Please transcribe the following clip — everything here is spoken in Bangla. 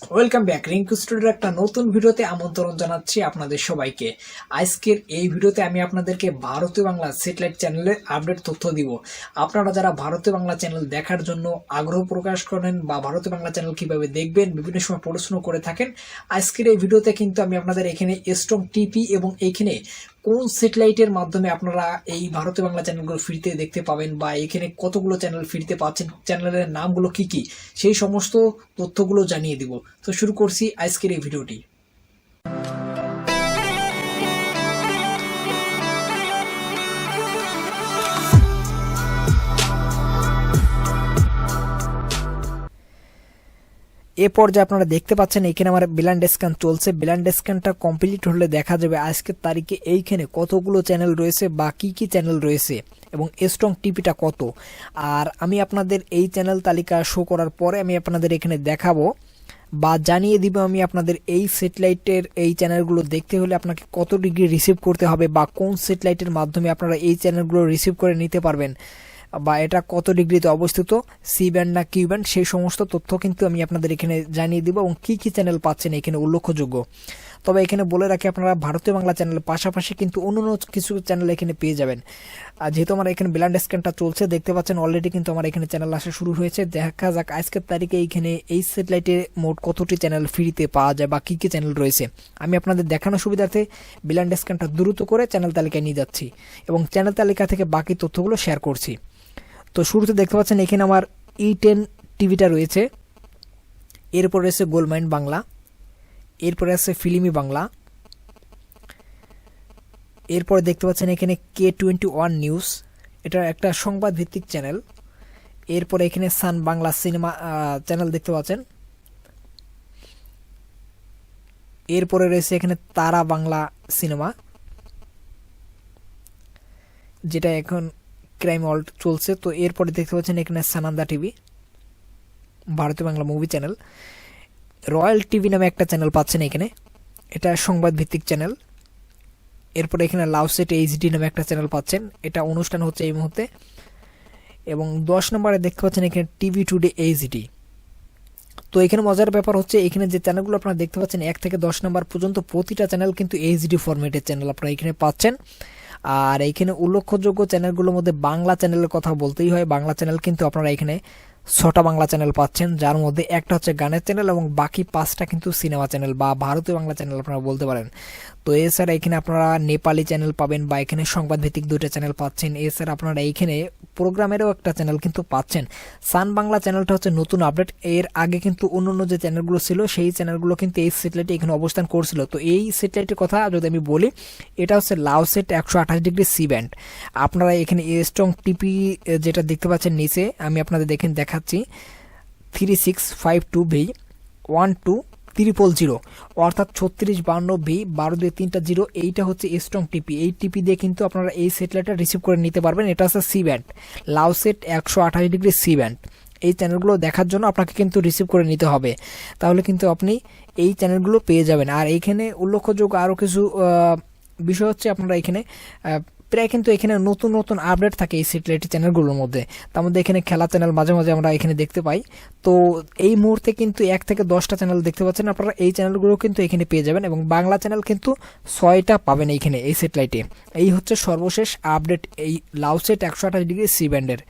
ওয়েলকাম ব্যাক রিঙ্কু স্টুডিওর একটা নতুন ভিডিওতে আমন্ত্রণ জানাচ্ছি আপনাদের সবাইকে। আজকের এই ভিডিওতে আমি আপনাদেরকে ভারতীয় বাংলা স্যাটেলাইট চ্যানেলের আপডেট তথ্য দিব। আপনারা যারা ভারতীয় বাংলা চ্যানেল দেখার জন্য আগ্রহ প্রকাশ করেন বা ভারতীয় বাংলা চ্যানেল কিভাবে দেখবেন বিভিন্ন সময় প্রশ্ন করে থাকেন, আজকের এই ভিডিওতে কিন্তু আমি আপনাদের এখানে স্ট্রং টিপি এবং এইখানে কোন স্যাটেলাইটের মাধ্যমে আপনারা এই ভারতীয় বাংলা চ্যানেলগুলো ফ্রিতে দেখতে পাবেন বা এখানে কতগুলো চ্যানেল ফ্রিতে পাচ্ছেন, চ্যানেলের নামগুলো কি কি, সেই সমস্ত তথ্যগুলো জানিয়ে দিব। তো শুরু করছি আজকের এই ভিডিওটি। এ পর্যায়ে আপনারা দেখতে পাচ্ছেন এখানে আমার ব্লাইন্ড স্ক্যান চলছে। ব্লাইন্ড স্ক্যানটা কমপ্লিট হলে দেখা যাবে আজকের তারিখে এইখানে কতগুলো চ্যানেল রয়েছে বা কি কি চ্যানেল রয়েছে এবং স্ট্রং টিপিটা কত। আর আমি আপনাদের এই চ্যানেল তালিকা শো করার পরে আমি আপনাদের এখানে দেখাবো বা জানিয়ে দিব আমি আপনাদের এই স্যাটেলাইটের এই চ্যানেলগুলো দেখতে হলে আপনাকে কত ডিগ্রি রিসিভ করতে হবে বা কোন স্যাটেলাইটের মাধ্যমে আপনারা এই চ্যানেলগুলো রিসিভ করে নিতে পারবেন বা এটা কত ডিগ্রিতে অবস্থিত, সি ব্যান্ড না কিউ ব্যান্ড, সেই সমস্ত তথ্য কিন্তু আমি আপনাদের এখানে জানিয়ে দিব এবং কি কি চ্যানেল পাচ্ছেন এখানে উল্লেখযোগ্য। তবে এখানে বলে রাখি আপনারা ভারতীয় বাংলা চ্যানেলের পাশাপাশি কিন্তু অন্যান্য কিছু চ্যানেল এখানে পেয়ে যাবেন। আর যেহেতু আমার এখানে ব্লাইন্ড স্ক্যানটা চলছে দেখতে পাচ্ছেন অলরেডি কিন্তু আমার এখানে চ্যানেল আসা শুরু হয়েছে। দেখা যাক আজকের তারিখে এইখানে এই স্যাটেলাইটে মোট কতটি চ্যানেল ফ্রিতে পাওয়া যায় বা কি কি চ্যানেল রয়েছে। আমি আপনাদের দেখানোর সুবিধার্থে ব্লাইন্ড স্ক্যানটা দ্রুত করে চ্যানেল তালিকায় নিয়ে যাচ্ছি এবং চ্যানেল তালিকা থেকে বাকি তথ্যগুলো শেয়ার করছি। তো শুরুতে দেখতে পাচ্ছেন এখানে আমার E10 টিভিটা রয়েছে, এরপর রয়েছে গোল্ডমাইন বাংলা, এরপরে আছে ফিল্মি বাংলা, এরপরে দেখতে পাচ্ছেন এখানে K21 নিউজ, এটা একটা সংবাদ ভিত্তিক চ্যানেল। এরপরে এখানে সান বাংলা সিনেমা চ্যানেল দেখতে পাচ্ছেন। এরপরে রয়েছে এখানে তারা বাংলা সিনেমা, যেটা এখন ক্রাইম ওয়ার্ল্ড চলছে। তো এরপরে দেখতে পাচ্ছেন এখানে সানান্দা টিভি, ভারতীয় Bangla movie channel. Royal TV নামে একটা চ্যানেল পাচ্ছেন এখানে, এটা সংবাদ ভিত্তিক চ্যানেল। এরপরে এখানে লাউসেট এইচডি নামে একটা চ্যানেল পাচ্ছেন, এটা অনুষ্ঠান হচ্ছে এই মুহূর্তে। এবং 10 নম্বরে দেখতে পাচ্ছেন এখানে টিভি টুডে এইচডি। তো এখানে মজার ব্যাপার হচ্ছে এখানে যে চ্যানেলগুলো আপনারা দেখতে পাচ্ছেন 1 থেকে 10 নম্বর পর্যন্ত প্রতিটা চ্যানেল কিন্তু এইচডি ফরম্যাটের চ্যানেল আপনারা এখানে পাচ্ছেন। আর এইখানে উল্লেখযোগ্য চ্যানেলগুলোর মধ্যে বাংলা চ্যানেলের কথা বলতেই হয়। বাংলা চ্যানেল কিন্তু আপনারা এখানে 6টা বাংলা চ্যানেল পাচ্ছেন, যার মধ্যে একটা হচ্ছে গানের চ্যানেল এবং বাকি 5টা কিন্তু সিনেমা চ্যানেল বা ভারতীয় বাংলা চ্যানেল আপনারা বলতে পারেন। তো এছাড়া এখানে আপনারা নেপালি চ্যানেল পাবেন বা এখানে সংবাদ ভিত্তিক 2টা চ্যানেল পাচ্ছেন। এছাড়া আপনারা এইখানে প্রোগ্রামেরও একটা চ্যানেল কিন্তু পাচ্ছেন। সান বাংলা চ্যানেলটা হচ্ছে নতুন আপডেট, এর আগে কিন্তু অন্যান্য যে চ্যানেলগুলো ছিল সেই চ্যানেলগুলো কিন্তু এই স্যাটেলাইটে এখানে অবস্থান করছিল। তো এই স্যাটেলাইটের কথা যদি আমি বলি, এটা হচ্ছে লাউসেট 128 ডিগ্রি সি ব্যান্ড। আপনারা এখানে স্ট্রং টিপি যেটা দেখতে পাচ্ছেন নিচে, আমি আপনাদের দেখাচ্ছি 3652V 12300, অর্থাৎ 3652V 1223 এইটা হচ্ছে স্ট্রং টিপি। এই টিপি দিয়ে কিন্তু আপনারা এই স্যাটেলাইটটা রিসিভ করে নিতে পারবেন। এটা হচ্ছে C band, Laosat 128 degree C band. এই চ্যানেলগুলো দেখার জন্য আপনাকে কিন্তু রিসিভ করে নিতে হবে, তাহলে কিন্তু আপনি এই চ্যানেলগুলো পেয়ে যাবেন। আর এইখানে উল্লেখযোগ্য আরও কিছু বিষয় হচ্ছে আপনারা এখানে প্রায় কিন্তু এখানে নতুন নতুন আপডেট থাকে এই স্যাটেলাইট চ্যানেলগুলোর মধ্যে। তার মধ্যে এখানে খেলা চ্যানেল মাঝে মাঝে আমরা এখানে দেখতে পাই। তো এই মুহূর্তে কিন্তু 1 থেকে 10টা চ্যানেল দেখতে পাচ্ছেন আপনারা, এই চ্যানেলগুলো কিন্তু এখানে পেয়ে যাবেন এবং বাংলা চ্যানেল কিন্তু 6টা পাবেন এইখানে এই স্যাটেলাইটে। এই হচ্ছে সর্বশেষ আপডেট এই লাউসেট 128 ডিগ্রি সি ব্যান্ডের।